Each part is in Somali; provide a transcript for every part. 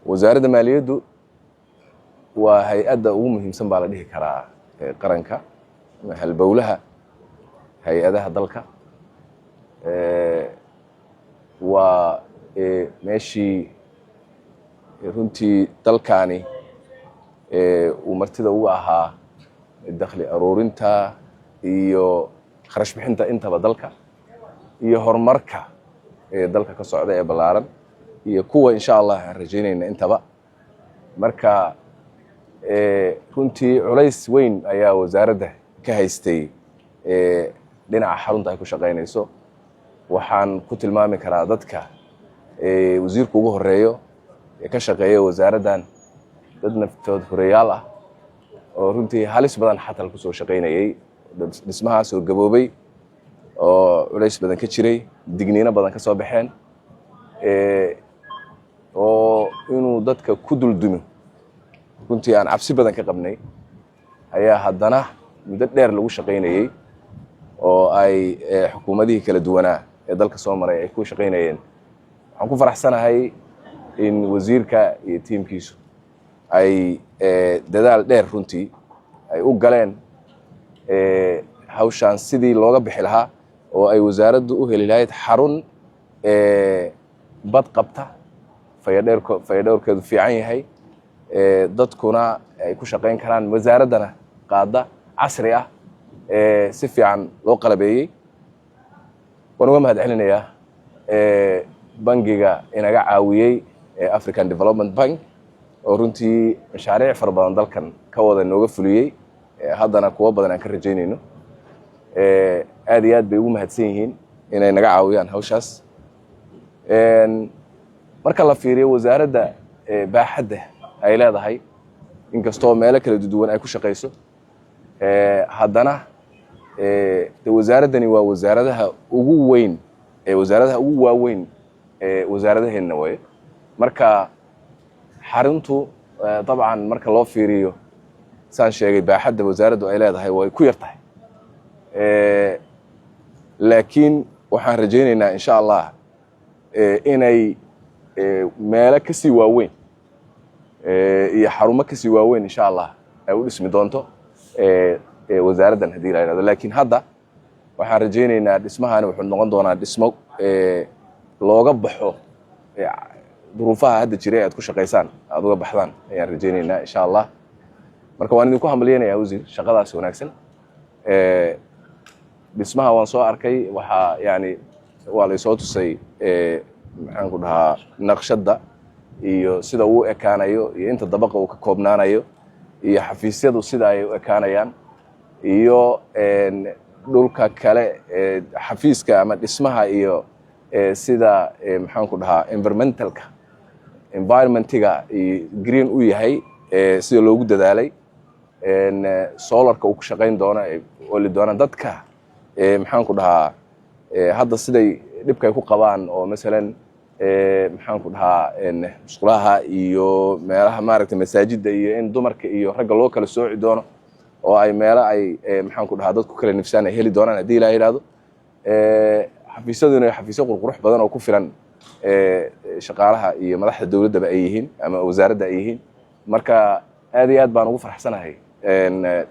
wasaaradda maaliyaddu waa hay-adda ugu muhiimsan baa la dhihi karaa qaranka halbowlaha hay-adaha dalka waa meeshii runtii dalkaani uu martida ugu ahaa dakhli aruurinta iyo kharash bixinta intaba dalka iyo horumarka dalka ka socda ee ballaaran iyo kuwa insha Allah aan rajaynayna intaba marka runtii culays weyn ayaa wasaaradda ka haystay dhinaca xarunta ay ku shaqaynayso waxaan ku tilmaami karaa dadka wasiirku ugu horeeyo ee ka shaqeeya wasaaraddan dad naftood horeeyaal ah oo runtii halis badan xatal ku soo shaqaynayay dhismaha soo gaboobay oo culays badan ka jiray digniino badan ka soo baxeen oo inuu dadka ku duldumo runtii aan cabsi badan ka qabnay ayaa haddana muddo dheer lagu shaqaynayay oo ay xukuumadihii kala duwanaa ee dalka soo maray ay ku shaqaynayeen waxaan ku faraxsanahay in wasiirka iyo tiimkiisu ay dadaal dheer runtii ay u galeen hawshaan sidii looga bixi lahaa oo ay wasaaraddu u heli lahayd xarun bad qabta fayadhowrkeedu fiican yahay dadkuna ay ku shaqayn karaan wasaaraddana qaada casri ah si fiican loo qalabeeyey waan uga mahad celinayaa bangiga inaga caawiyey African Development Bank oo runtii mashaariic fara badan dalkan ka wada nooga fuliyey haddana kuwa badan aan ka rajaynayno aad iyo aad bay ugu mahadsan yihiin inay naga caawiyaan hawshaas marka la fiiriyo wasaaradda baaxadda ay leedahay inkastoo meelo kala duwan ay ku shaqayso haddana wasaaraddani waa wasaaradaha ugu weyn wasaaradaha ugu waaweyn wasaaradaheenna waaye marka xaruntu dabcan marka loo fiiriyo saan sheegay baaxadda wasaaraddu ay leedahay way ku yartahay laakiin waxaan rajaynaynaa insha Allah inay meelo ka sii waaweyn iyo xarumo ka sii waaweyn insha Allah ay u dhismi doonto wasaaraddan haddii la yiraahdo laakiin hadda waxaan rajaynaynaa dhismahan wuxuu noqon doonaa dhismo looga baxo duruufaha hadda jiray aad ku shaqaysaan aad uga baxdaan ayaan rajaynaynaa insha Allah marka waan idinku hambalyeynaya wasiir shaqadaas wanaagsan dhismaha waan soo arkay waxa yani waa la soo tusay maxaan ku dhahaa naqshadda iyo sida uu ekaanayo iyo inta dabaqa uu ka koobnaanayo iyo xafiisyadu sida ay u ekaanayaan iyo dhulka kale xafiiska ama dhismaha iyo sida maxaan ku dhahaa environmentiga green u yahay sida loogu dadaalay solarka uu ku shaqayn doono oli doonaan dadka maxaan ku dhahaa hadda siday dhibkay ku qabaan oo masalan maxaan ku dhahaa musqulaha iyo meelaha maaragtay masaajidda iyo in dumarka iyo ragga loo kala sooci doono oo ay meelo ay maxaan ku dhahaa dadku kala nifsaan ay heli doonaan haddii la yiraahdo xafiisyaduna xafiisyo qurqurux badan oo ku filan shaqaalaha iyo madaxda dawladdaba ay yihiin ama wasaaradda ay yihiin marka aad iyo aad baan ugu faraxsanahay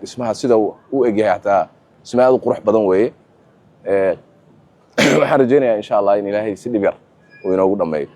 dhismaha sida uu egyahay hataa dhismo aad u qurux badan weeye waxaan rajaynayaa insha Allah in Ilaahay si dhib yar uu inoogu dhameeyo